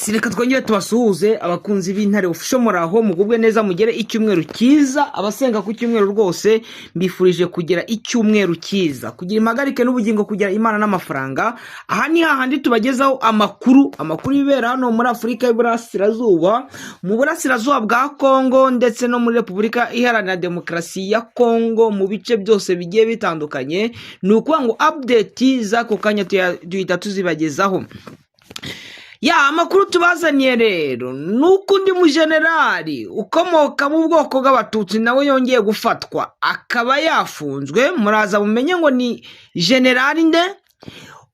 Yes, reka twongere tubasuhuze abakunzi b'Intare Official muraho mugubwe neza mugere icyumweru cyiza abasenga ku cyumweru rwose mbifurije kugira icyumweru cyiza kugira impagarike n'ubugingo kugira Imana n'amafaranga. Aha ni hahandi tubagezaho amakuru ibera hano muri Afurika y'Iburasirazuba, mu burasirazuba bwa Kongo ndetse no muri Repubulika Iharanira Demokarasi ya Kongo mu bice byose bigiye bitandukanye. Ni ukuvuga ngo update z'ako kanya duhita tuzibagezaho. Amakuru tubazaniye rero nuko undi mujenerali ukomoka mu bwoko bw'abatutsi nawe yongeye gufatwa akaba yafunzwe. Muraza mumenye ngo ni generali nde.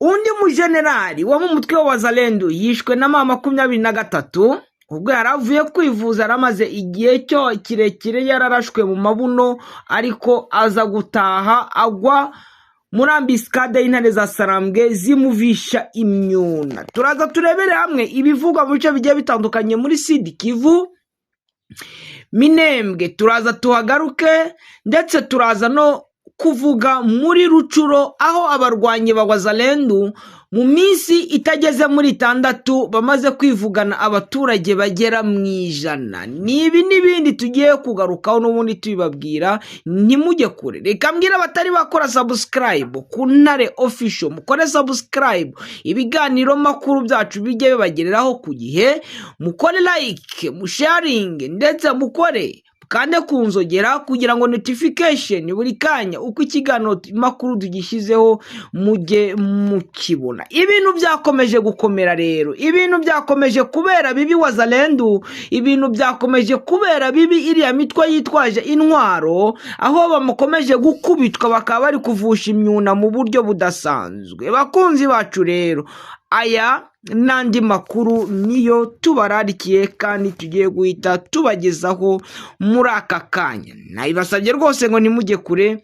Undi mujenerali wo mu mutwe wa Wazalendo yishwe na 23 ubwo yaravuye kwivuza, aramaze igihe cyo kirekire yararashwe mu mabuno ariko aza gutaha agwa muri ambiskade y'Intare za Sarambwe zimuvisha imyuna. Turaza turebere hamwe ibivugwa mu bice bigiye bitandukanye muri Sud Kivu, Minembwe turaza tuhagaruke, ndetse turaza no kuvuga muri Rucuro aho abarwanyi ba Wazalendo mu minsi itageze muri 6 bamaze kwivugana abaturage bagera mu 100. Nibi nibindi tugiye kugarukaho n'ubundi tubibabwira, ntimujye kure. Reka mbwira abatari bakora subscribe ku Ntare Official mukore subscribe, ibiganiro makuru byacu bijye bibagereraho ku gihe, mukore like, musharing, ndetse mukore kandi kunzogera kugira ngo notification buri kanya uko ikiganiro makuru tugishyizeho mujye mukibona. Ibintu byakomeje gukomera rero, ibintu byakomeje kubera bibi Wazalendo, ibintu byakomeje kubera bibi iriya mitwe yitwaje intwaro, aho bamukomeje gukubitwa bakaba bari kuvusha imyuna mu buryo budasanzwe. Bakunzi bacu rero, aya nandi makuru niyo tubararikiye kandi tugiye guhita tubagezaho muri aka kanya. Nabibasabye rwose ngo nimujye kure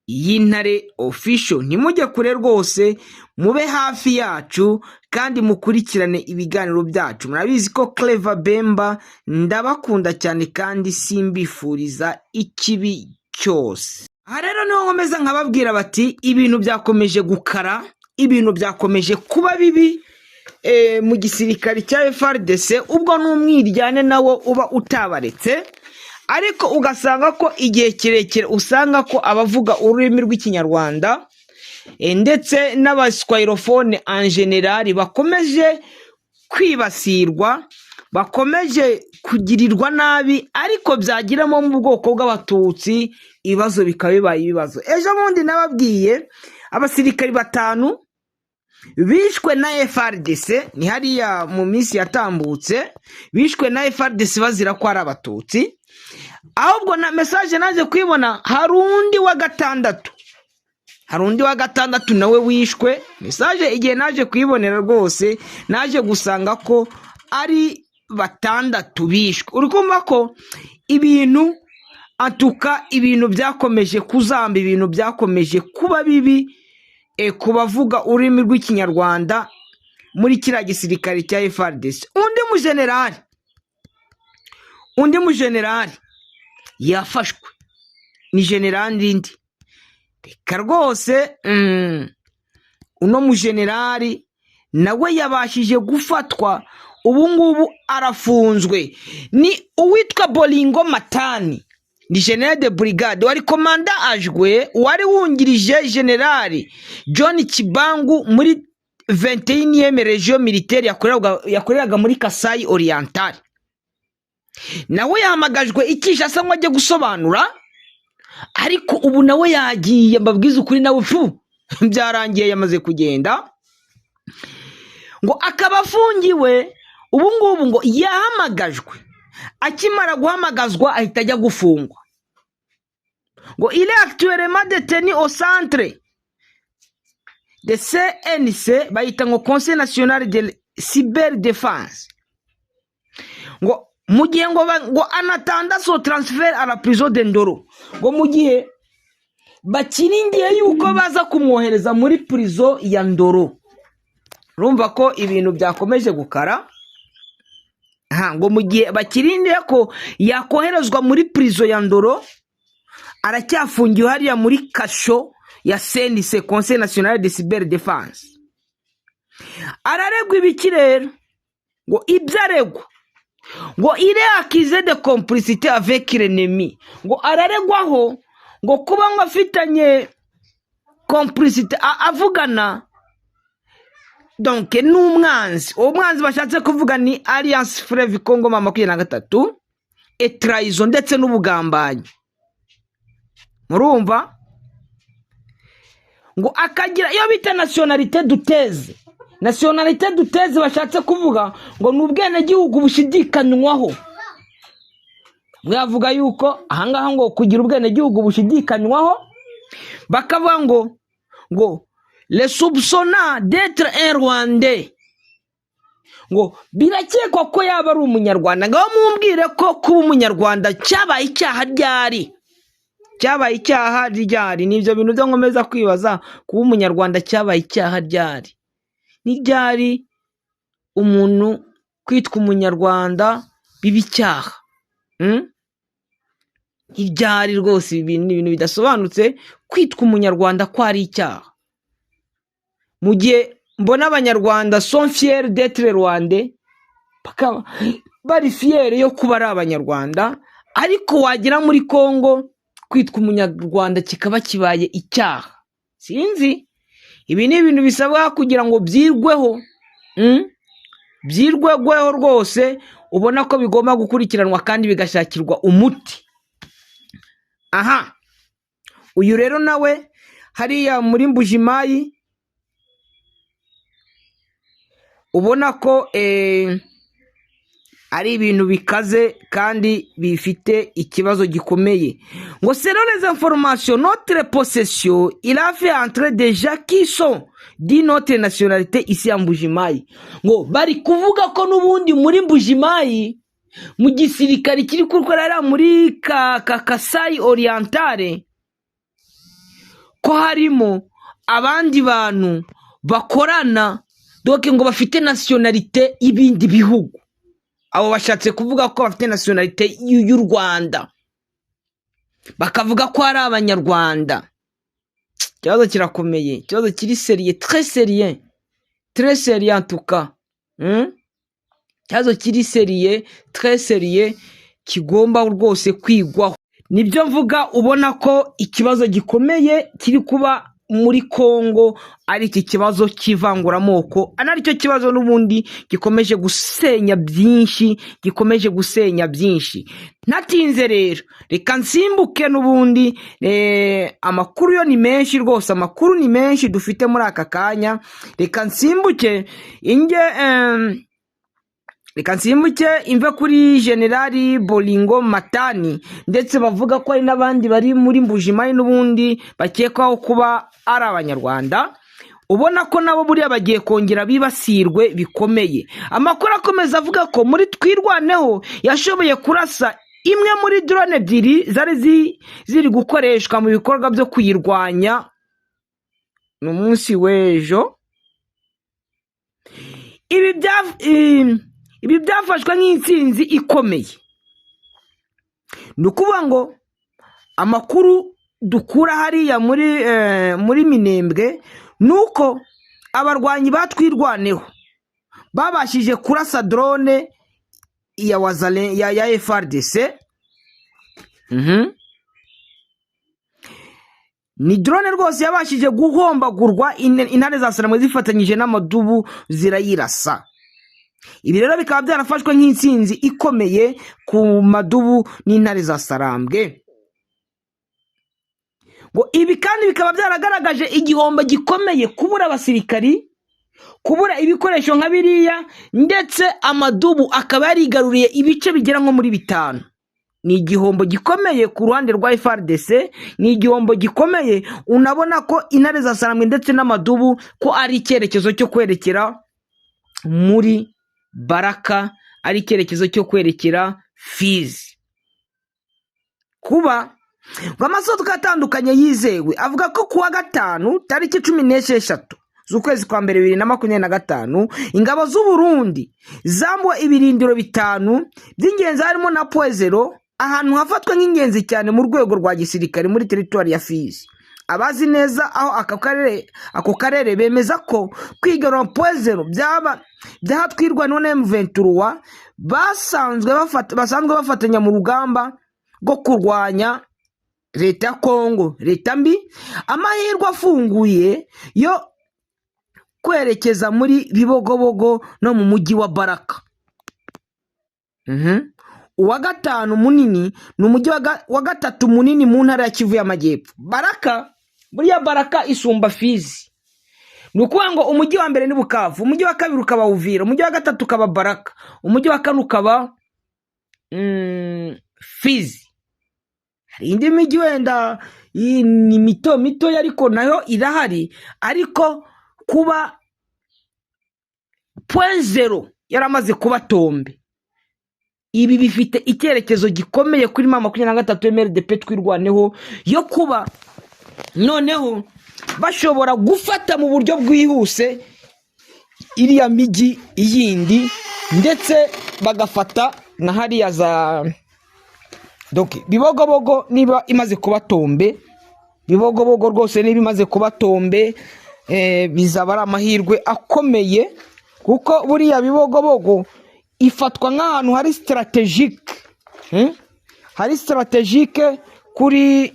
y'Intare Official, nimujye kure rwose, mube hafi yacu kandi mukurikirane ibiganiro byacu. Murabizi ko Clever Bemba ndabakunda cyane kandi simbifuriza ikibi cyose. Aha rero niho nkomeza nkababwira bati ibintu byakomeje gukara, ibintu byakomeje kuba bibi mu gisirikare cya FARDC, ubwo n'umwiryane nawo uba utabaretse, ariko ugasanga ko igihe kirekire usanga ko abavuga ururimi rw'ikinyarwanda ndetse n'abaswahilofone en general bakomeje kwibasirwa, bakomeje kugirirwa nabi, ariko byagiramo mu bwoko bw'abatutsi ibibazo bikaba bibaye ibibazo. Ejo bundi nababwiye abasirikari 5 bishwe na FARDC, ni hariya mu minsi yatambutse, bishwe na FARDC bazira ko ari abatutsi. Ahubwo na message naje kwibona hari undi wa gatandatu nawe wishwe. Message igihe naje kwibonera rwose naje gusanga ko ari 6 bishwe. Urikumva ko ibintu atuka, ibintu byakomeje kuzamba, ibintu byakomeje kuba bibi kubavuga ururimi rw'ikinyarwanda muri kira gisirikare cya FARDC. Undi mujenerali yafashwe, ni generali Ndindi. Reka rwose uno mujenerali nawe yabashije gufatwa, ubu ngubu arafunzwe. Ni uwitwa Bolingo Matani, ni general de brigade wari komanda ajwe, wari wungirije generali John Kibangu muri 21e region militaire yakoreraga muri Kasai Oriental. Nawe yahamagajwe ikishasa ngo ajye gusobanura, ariko ubu nawe yagiye, mbabwiza ukuri nawe byarangiye yamaze kugenda, ngo akaba afungiwe. Ubu ngubu ngo yahamagajwe, akimara guhamagazwa ahita ajya gufungwa. Ngo il est actuellement détenu au centre de CNC, bayita ngo Conseil National de Cyberdéfense. Ngo mu gihe ngo anatanda so transfer à la prison de Ndoro, ngo mu gihe bakiringiye yuko baza kumwohereza muri prison ya Ndoro. Urumva ko ibintu byakomeje gukara. Ngo mu gihe bakirindiye ko yakoherezwa muri prison ya Ndoro, aracyafungiwe hariya muri kasho ya CNC, Conseil National de Cyberdéfense. araregwa ibiki rero? Ngo ibyo aregwa ngo il est accusé de complicité avec l'ennemi, ngo araregwaho ngo kuba ngo afitanye complicité avugana donc n'umwanzi. Uwo mwanzi bashatse kuvuga ni Alliance Fleuve Congo 23 et trahison ndetse n'ubugambanyi. Murumva? Ngo akagira iyo bita nationalité douteuse. Nationalité douteuse bashatse kuvuga ngo n'ubwene gihugu bushidikanywaho. Mwavuga yuko ahangaha ngo kugira ubwene gihugu bushidikanywaho bakavuga ngo les soupçonnant d'être un Rwandais, ngo birakekwa ko yaba ari umunyarwanda. Ngaho mumbwire ko kuba umunyarwanda cyabaye icyaha ryari? Cyabaye icyaha ryari? Nivyo bintu byo nkomeza kwibaza, kuba umunyarwanda cyabaye icyaha ryari? Ni ryari umuntu kwitwa umunyarwanda bibi icyaha? Ibyari rwose ibintu bidasobanutse kwitwa umunyarwanda ko ari icyaha. Mu gihe mbona abanyarwanda sont fiers d'être rwandais, bari fiers yo kuba ari abanyarwanda, ariko wagira muri Kongo kwitwa umunyarwanda kikaba kibaye icyaha. Sinzi, ibi ni ibintu bisabwa kugira ngo byirweho, byirweho rwose, ubona ko bigomba gukurikiranwa kandi bigashakirwa umuti. Aha, uyu rero nawe hariya muri Mbujimayi ubona ko ari ibintu bikaze kandi bifite ikibazo gikomeye. Ngo selon les informations notre possession il a fait entrer des gens qui sont d'une autre nationalité ici à Mbujimayi. Ngo bari kuvuga ko n'ubundi muri Mbujimayi mu gisirikari kiri kurkorera muri Kasai Orientale ko harimo abandi bantu bakorana doke ngo bafite nationalité y'ibindi bihugu. Abo bashatse kuvuga ko bafite nationalité y'u Rwanda, bakavuga ko ari abanyarwanda. Ikibazo kirakomeye, ikibazo kiri sérieux, très sérieux en tout cas. Ikibazo kiri sérieux, très sérieux, kigomba rwose kwigwaho. Nibyo mvuga, ubona ko ikibazo gikomeye kiri kuba muri Kongo ari iki kibazo cy'ivanguramoko, anaricyo kibazo n'ubundi gikomeje gusenya byinshi. Natinze rero, reka nsimbuke n'ubundi amakuru yo ni menshi rwose, amakuru ni menshi dufite muri aka kanya. Reka nsimbuke imve kuri Generali Bolingo Matani, ndetse bavuga ko hari n'abandi bari muri Mbujimayi n'ubundi bakekwaho kuba ari abanyarwanda. Ubona ko nabo buriya bagiye kongera bibasirwe bikomeye. Amakuru akomeza avuga ko muri Twirwaneho yashoboye kurasa imwe muri drone ebyiri zari ziri gukoreshwa mu bikorwa byo kuyirwanya n'umunsi w'ejo. Ibi byafashwe nk'intsinzi ikomeye. Ni ukuvuga ngo amakuru dukura hariya muri Minembwe nuko abarwanyi batwirwaneho babashije kurasa drone ya FARDC. Ni drone rwose yabashije guhombagurwa, intare za Saramwe zifatanyije n'amadubu zirayirasa. Ibi rero bikaba byarafashwe nk'intsinzi ikomeye ku madubu n'intare za Sarambwe. Ngo ibi kandi bikaba byaragaragaje igihombo gikomeye, kubura abasirikari, kubura ibikoresho nka biriya, ndetse amadubu akaba yarigaruriye ibice bigera nko muri 5. Ni igihombo gikomeye ku ruhande rwa FARDC, ni igihombo gikomeye. Unabona ko intare za Saramwe ndetse n'amadubu ko ari icyerekezo cyo kwerekera muri Baraka, ari icyerekezo cyo kwerekera Fizi. Kuba amasoko atandukanye yizewe avuga ko kuwa gatanu tariki 16 z'ukwezi kwa mbere 2025 ingabo z'u Burundi zambuwe ibirindiro 5 by'ingenzi harimo na Poezero, ahantu hafatwa nk'ingenzi cyane mu rwego rwa gisirikare muri territoire ya Fizi. abazi neza aho ako karere bemeza ko kwigarura point zero byahatwirwa none M23 basanzwe bafatanya mu rugamba rwo kurwanya leta ya Kongo, leta mbi. Amahirwe afunguye yo kwerekeza muri Bibogobogo no mu mujyi wa Baraka. Uwa gatanu munini ni umujyi wa gatatu munini mu ntara ya Kivu y'Amajyepfo. Baraka, buriya Baraka isumba Fizi. Nukuvuga ngo umujyi wa mbere ni Bukavu, umujyi wa kabiri ukaba Uvira, umujyi wa gatatu ukaba Baraka, umujyi wa kane ukaba Fizi. Hari indi mijyi wenda ni mito ariko nayo irahari, ariko kuba point zero yaramaze kuba tombe. Ibi bifite icyerekezo gikomeye kuri M23 MLDP twirwaneho yo kuba noneho bashobora gufata mu buryo bwihuse iriya migi yindi, ndetse bagafata na hariya za Bibogobogo niba imaze kuba tombe. Bibogobogo rwose niba imaze kuba tombe, bizaba ari amahirwe akomeye, kuko buriya Bibogobogo ifatwa nk'ahantu hari strategique kuri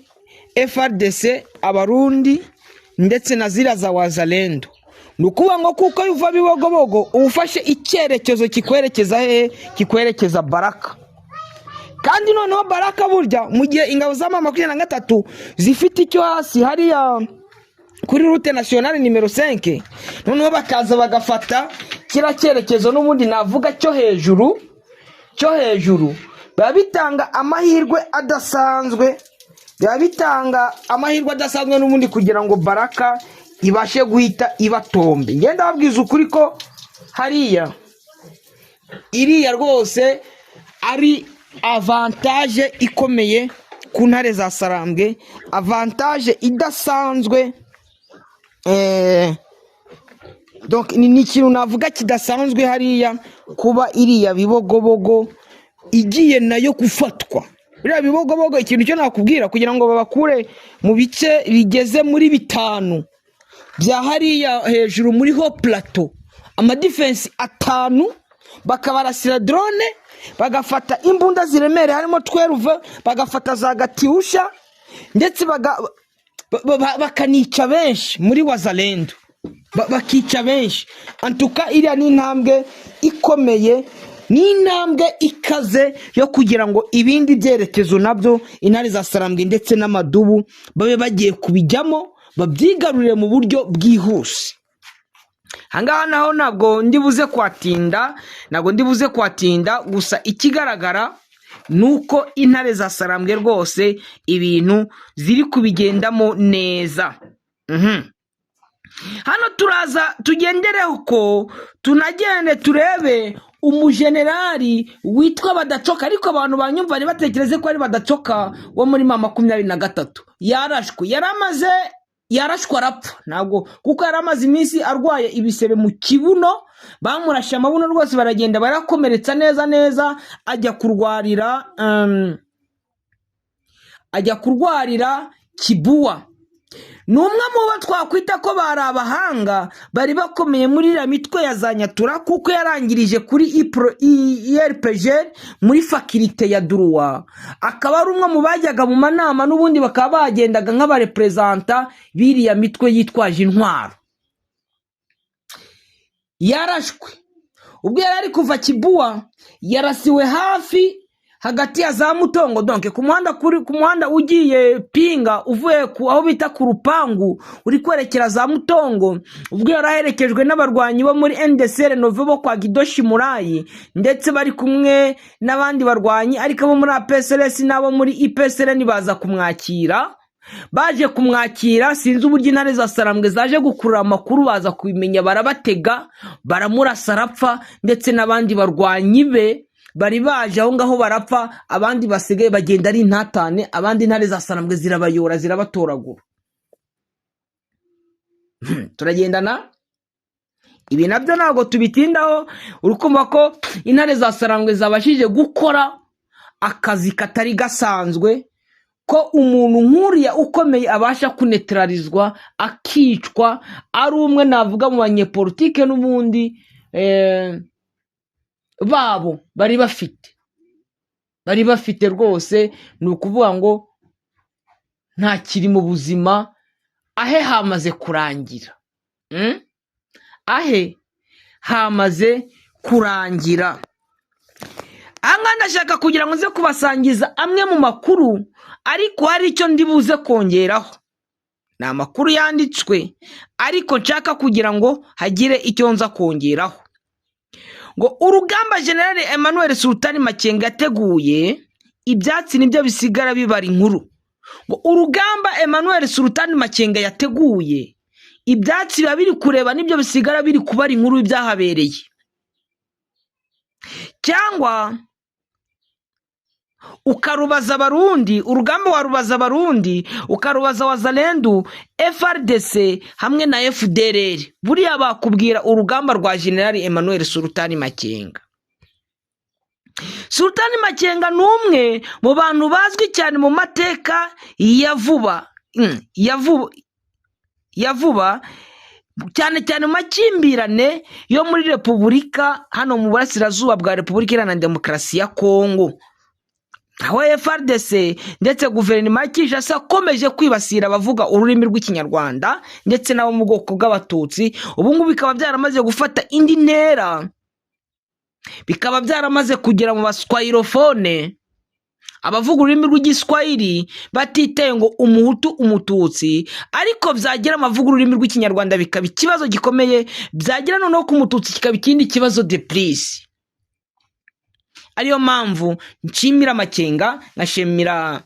FRDC, Abarundi ndetse na zira za Wazalendo. Nukuvuga ngo kuko yuva Bibogobogo ufashe icyerekezo kikwerekeza kikwerekeza Baraka. Kandi noneho Baraka burya mu gihe ingabo za M23 zifite icyo hasi hariya kuri route nationale numero 5, noneho bakaza bagafata kira cyerekezo n'ubundi navuga cyo hejuru babitanga amahirwe adasanzwe, n'ubundi kugira ngo Baraka ibashe guhita ibatombe. Ngenda babwiza ukuri ko hariya iriya rwose ari avantage ikomeye ku ntare za Sarambwe, avantage idasanzwe. Donc ni ikintu navuga kidasanzwe hariya kuba iriya Bibogobogo igiye nayo gufatwa. Biriya Bibogobogo ikintu cyo nakubwira, kugira ngo babakure mu bice bigeze muri 5 bya hariya hejuru muri ho plateau, ama defense 5 bakabarasira drone, bagafata imbunda ziremere harimo 12, bagafata za Gatiusha, ndetse bakanica benshi muri Wazalendo, bakica benshi. Antuka iriya ni intambwe ikomeye, ni intambwe ikaze yo kugira ngo ibindi byerekezo nabyo intare za Sarambwe ndetse n'Amadubu babe bagiye kubijyamo, babyigarurire mu buryo bwihuse. Hangaha naho ntabwo ndibuze kwatinda, gusa ikigaragara nuko intare za Sarambwe rwose ibintu ziri kubigendamo neza. Hano turaza tugendereho ko tunagende turebe umujenerali witwa Badacoka, ariko abantu banyumva ni batekereze ko ari Badacoka wo muri M23. Yarashwe arapfa, ntabwo kuko yaramaze iminsi arwaye ibisebe mu kibuno, bamurashe amabuno rwose baragenda barakomeretsa neza, ajya kurwarira Kibuwa. Numwe mu bo twakwita ko bari abahanga bari bakomeye muri iriya mitwe ya za Nyatura, kuko yarangirije kuri IRPG muri fakirite ya Duruwa, akaba ari umwe mu bajyaga mu manama n'ubundi bakaba bagendaga nk'abarepresenta biriya mitwe yitwaje intwaro. Yarashwe ubwo yari kuva Kibuwa, yarasiwe hafi hagati ya za Mutongo, donc ku muhanda ugiye Pinga uvuye aho bita ku Rupangu uri kwerekera za Mutongo. Ubwo yaraherekejwe n'abarwanyi bo muri NDC Nove bo kwa Gidoshi Murayi, ndetse bari kumwe n'abandi barwanyi ariko bo muri APSLS nabo muri IPSLN baza kumwakira. Baje kumwakira, sinzi uburyo intare za Sarambwe zaje gukurura amakuru, baza kubimenya barabatega, baramurasa arapfa, ndetse n'abandi barwanyi be bari baje aho ngaho barapfa, abandi basigaye bagenda ari intatane, abandi intare za Sarambwe zirabayora zirabatoragura. Turagendana ibi nabyo ntabwo tubitindaho, urukumva ko intare za Sarambwe zabashije gukora akazi katari gasanzwe ko umuntu nk'uriya ukomeye abasha kunetralizwa akicwa ari umwe navuga mu banyepolitike n'ubundi babo bari bafite rwose. ni ukuvuga ngo nta kiri mu buzima, ahe hamaze kurangira. Ahe hamaze kurangira. Aha ndashaka kugira ngo nze kubasangiza amwe mu makuru, ariko hari icyo ndibuze kongeraho. Ni amakuru yanditswe, ariko nshaka kugira ngo hagire icyo nza kongeraho. Ngo urugamba General Emmanuel Sultan Makenga yateguye, ibyatsi nibyo bisigara bibara inkuru. Ngo urugamba Emmanuel Sultan Makenga yateguye, ibyatsi biba biri kureba nibyo bisigara biri kubara inkuru y'ibyahabereye. Cyangwa ukarubaza Abarundi, urugamba warubaza Abarundi, ukarubaza Wazalendo, FRDC hamwe na FDLR, buriya bakubwira urugamba rwa General Emmanuel Sultan Makenga. Sultan Makenga ni umwe mu bantu bazwi cyane mu mateka ya vuba cyane cyane mu makimbirane yo muri Repubulika hano mu burasirazuba bwa Repubulika Iharanira Demokarasi ya Kongo, aho FRDC ndetse guverinoma ya Kinshasa akomeje kwibasira abavuga ururimi rw'ikinyarwanda ndetse nabo mu bwoko bw'abatutsi. Ubu ngubu bikaba byaramaze gufata indi ntera, bikaba byaramaze kugera mu baswahilofone, abavuga ururimi rw'igiswahili batiteye ngo umuhutu umututsi, ariko byagira amavuga ururimi rw'ikinyarwanda bikaba ikibazo gikomeye, byagira noneho ku mututsi kikaba ikindi kibazo de plus. Ariyo mpamvu nshimira Makenga, nkashimira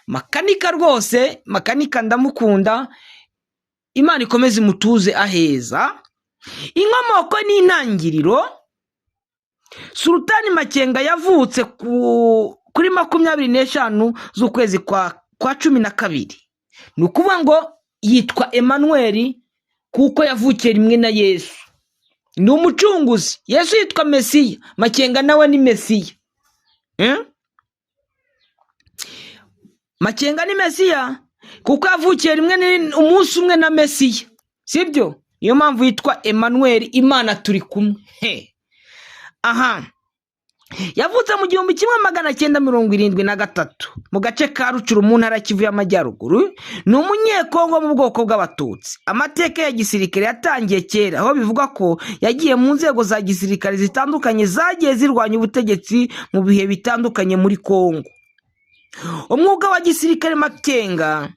Makanika rwose. Makanika ndamukunda, Imana ikomeze imutuze aheza. Inkomoko n'intangiriro, Sultan Makenga yavutse kuri 25 z'ukwezi kwa 12. Ni ukuvuga ngo yitwa Emmanuel kuko yavukiye rimwe na Yesu. Ni umucunguzi. Yesu yitwa Mesiya, Makenga nawe ni Mesiya. Makenga ni Mesiya kuko yavukiye rimwe umunsi umwe na Mesiya, sibyo? Niyo mpamvu yitwa Emmanuel, Imana turi kumwe. Aha, yavutse mu 1973 mu gace ka Rucuru mu ntara Kivu y'Amajyaruguru. Ni umunyekongo mu bwoko bw'abatutsi. Amateka ya gisirikare yatangiye kera, aho bivuga ko yagiye mu nzego za gisirikare zitandukanye zagiye zirwanya ubutegetsi mu bihe bitandukanye muri Kongo. Umwuga wa gisirikare Makenga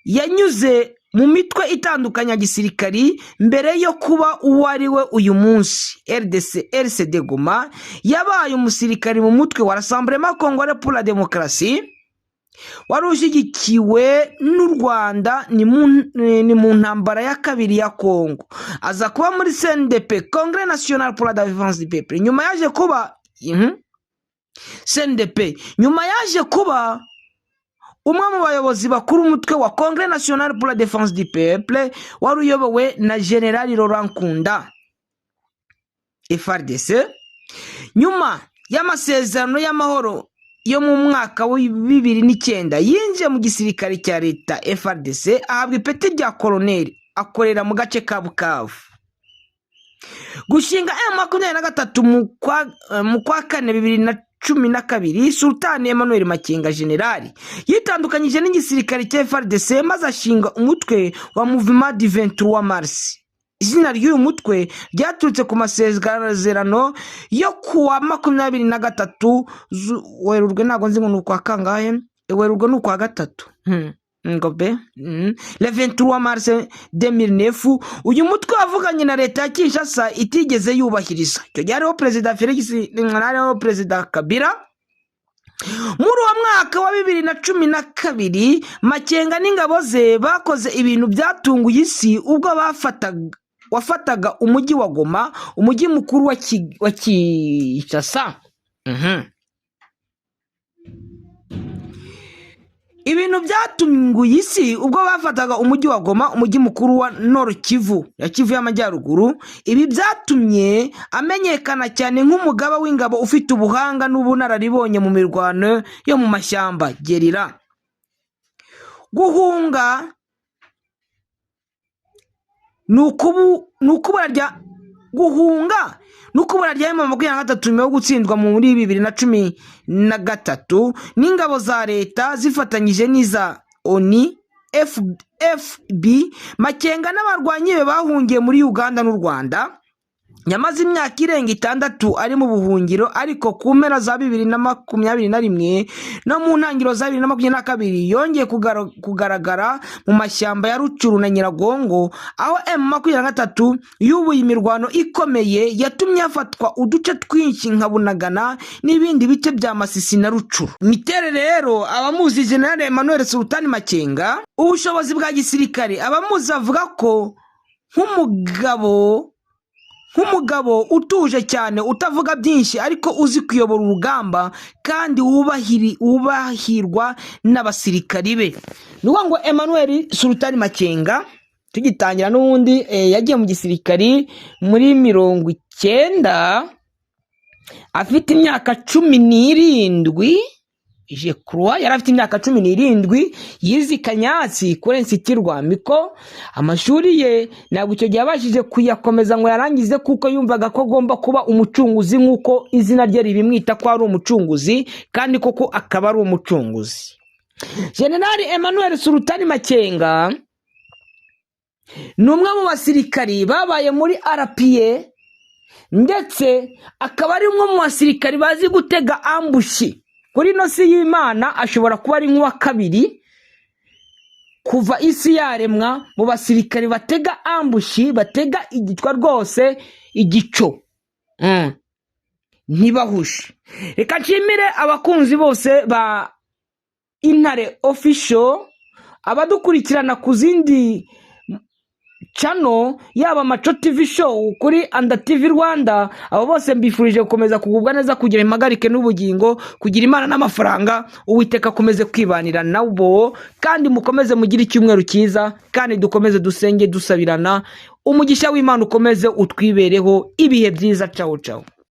yanyuze mu mitwe itandukanye ya gisirikari mbere yo kuba uwo ari we uyu munsi. RCD Goma yabaye umusirikari mu mutwe wa Rassemblement Congolais pour la Démocratie, wari ushyigikiwe n'u Rwanda ni mu ntambara ya kabiri ya Kongo. Aza kuba muri CNDP, Congrès National pour la Défense du Peuple. Nyuma yaje kuba CNDP, nyuma yaje kuba umwe mu bayobozi bakuru umutwe wa Congrès National pour la Défense du Peuple, wari uyobowe na General Laurent Nkunda, FRDC. Nyuma y'amasezerano y'amahoro yo mu mwaka wa 2009 yinjiye mu gisirikare cya leta FRDC, ahabwa ipeti rya koloneli, akorera mu gace ka Bukavu. Gushinga M23 mu kwa 4 2012, Sultan Emmanuel Makenga General yitandukanyije n'igisirikare cya FRDC maze ashinga umutwe wa Mouvement du 23 Mars. Izina ry'uyu mutwe ryaturutse ku masezerano yo kuwa 23 Werurwe, ntago nzi ngo n'ukwa kangahe, Werurwe n'ukwa gatatu, ngobe le 23 mars 2009. Uyu mutwe wavuganye na leta ya Kinshasa itigeze yubahiriza. Icyo gihe hariho Perezida Felix, hariho Perezida Kabila. Muri uwo mwaka wa 2012 Makenga n'ingabo ze bakoze ibintu byatunguye isi ubwo wafataga umujyi wa Goma, umujyi mukuru wa Kinshasa. Ibintu byatunguye isi ubwo bafataga umujyi wa Goma, umujyi mukuru wa Nord Kivu ya Kivu y'Amajyaruguru. Ibi byatumye amenyekana cyane nk'umugaba w'ingabo ufite ubuhanga n'ubunararibonye mu mirwano yo mu mashyamba gerira. guhunga guhunga n'ukubura rya M23 nyuma yo gutsindwa muri 2013 n'ingabo za leta zifatanyije n'iza ONU FB. Makenga n'abarwanyi be bahungiye muri Uganda n'u Rwanda, yamaze imyaka irenga 6 ari mu buhungiro, ariko ku mpera za 2021 no mu ntangiriro za 2022 yongeye kugaragara mu mashyamba ya Rucuru na Nyiragongo, aho M23 yubuye imirwano ikomeye yatumye hafatwa uduce twinshi nka Bunagana n'ibindi bice bya Masisi na Rucuru. Miterere rero abamuzi General Emmanuel Sultan Makenga, ubushobozi bwa gisirikare abamuzi avuga ko nk'umugabo utuje cyane, utavuga byinshi ariko uzi kuyobora urugamba kandi wubahirwa n'abasirikari be. Nuko ngo Emmanuel Sultan Makenga tugitangira n'ubundi yagiye mu gisirikari muri 90 afite imyaka 17. Je croix yari afite imyaka 17, yizi Kanyatsi kuri Institut Rwamiko. Amashuri ye ntabwo icyo gihe abashije kuyakomeza ngo yarangize, kuko yumvaga ko agomba kuba umucunguzi nk'uko izina rye ribimwita ko ari umucunguzi, kandi koko akaba ari umucunguzi. General Emmanuel Sultan Makenga ni umwe mu basirikari babaye muri RPA, ndetse akaba ari umwe mu basirikari bazi gutega ambushi. Kuri no si y'Imana ashobora kuba ari nk'uwa kabiri kuva isi yaremwa mu basirikari batega ambushi, batega igitwa rwose igico ntibahushe. Reka nshimire abakunzi bose ba Intare Official, abadukurikirana ku zindi channel yaba Maco TV show kuri Anda TV Rwanda. Abo bose mbifurije gukomeza kugubwa neza, kugira impagarike n'ubugingo, kugira Imana n'amafaranga. Uwiteka akomeze kwibanira nabo, kandi mukomeze mugira icyumweru cyiza, kandi dukomeze dusenge dusabirana umugisha w'Imana ukomeze utwibereho ibihe byiza. Ciao ciao.